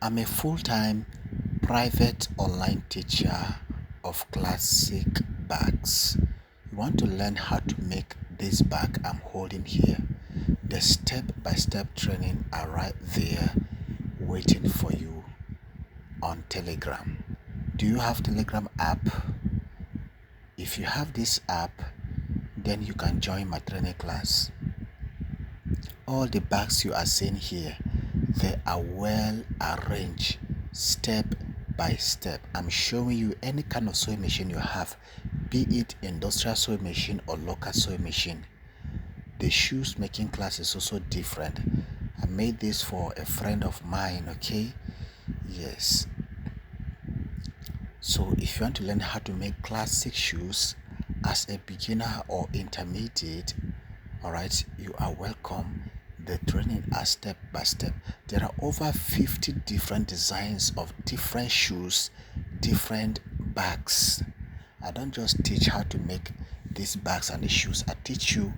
I'm a full-time private online teacher of classic bags. You want to learn how to make this bag I'm holding here? The step-by-step training are right there waiting for you on Telegram. Do you have Telegram app? If you have this app, then you can join my training class. All the bags you are seeing here, they are well arranged step by step. I'm showing you any kind of sewing machine you have, be it industrial sewing machine or local sewing machine. The shoes making class is also different. I made this for a friend of mine, okay? Yes. So if you want to learn how to make classic shoes as a beginner or intermediate, all right, you are welcome. The training are step by step. There are over 50 different designs of different shoes, different bags. I don't just teach how to make these bags and the shoes. I teach you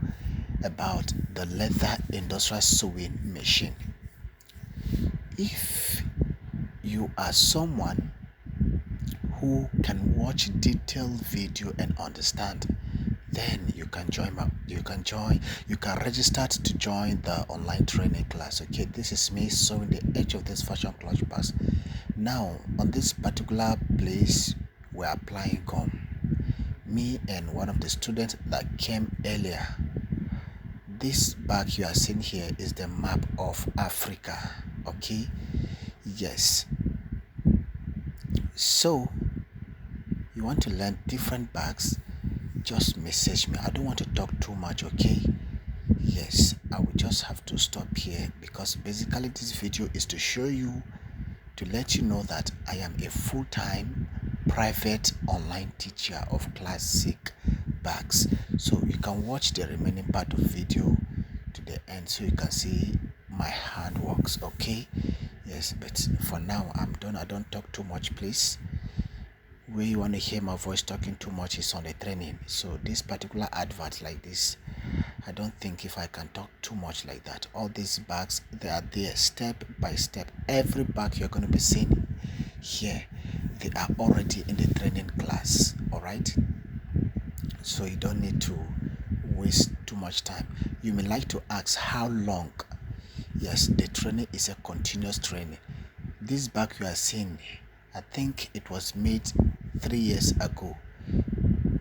about the leather industrial sewing machine. If you are someone who can watch detailed video and understand, then you can register to join the online training class. Okay, this is me sewing the edge of this fashion clutch bags. Now on this particular place we're applying gum, me and one of the students that came earlier. This bag you are seeing here is the map of Africa. Okay, yes. So you want to learn different bags, just message me. I don't want to talk too much, okay? Yes, I will just have to stop here because basically this video is to show you, to let you know that I am a full-time private online teacher of classic bags. So you can watch the remaining part of video to the end so you can see my handworks, okay? Yes, but for now I'm done. I don't talk too much, please. Where you want to hear my voice talking too much is on the training. So this particular advert like this, I don't think if I can talk too much like that. All these bags, they are there step by step. Every bag you're going to be seeing here, they are already in the training class. All right, so you don't need to waste too much time. You may like to ask how long. Yes, the training is a continuous training. This bag you are seeing, I think it was made 3 years ago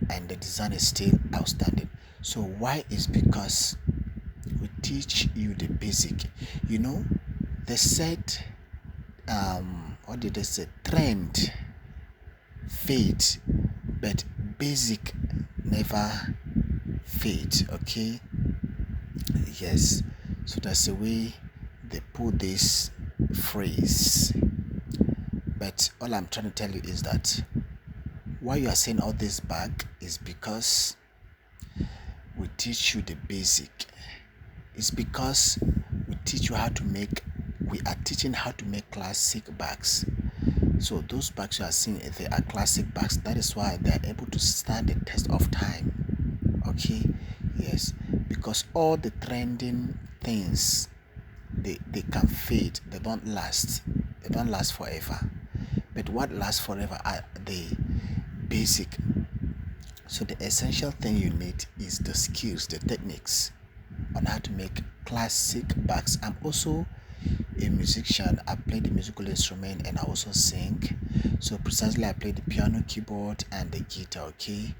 and the design is still outstanding. So why? Is because we teach you the basic. You know, they said what did they say? Trend fade, but basic never fade. Okay, yes. So that's the way they put this phrase. But all I'm trying to tell you is that why you are saying all this back is because we teach you the basic. It's because we are teaching how to make classic bags. So those bags you are seeing, they are classic bags. That is why they are able to stand the test of time. Okay, yes, because all the trending things, they can fade. They don't last forever. But what lasts forever are the basic. So the essential thing you need is the skills, the techniques on how to make classic bags. I'm also a musician. I play the musical instrument and I also sing. So precisely I play the piano, keyboard and the guitar. Okay,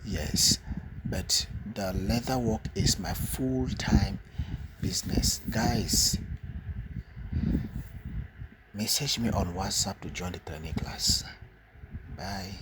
yes, but the leather work is my full-time business. Guys, message me on WhatsApp to join the training class. Bye.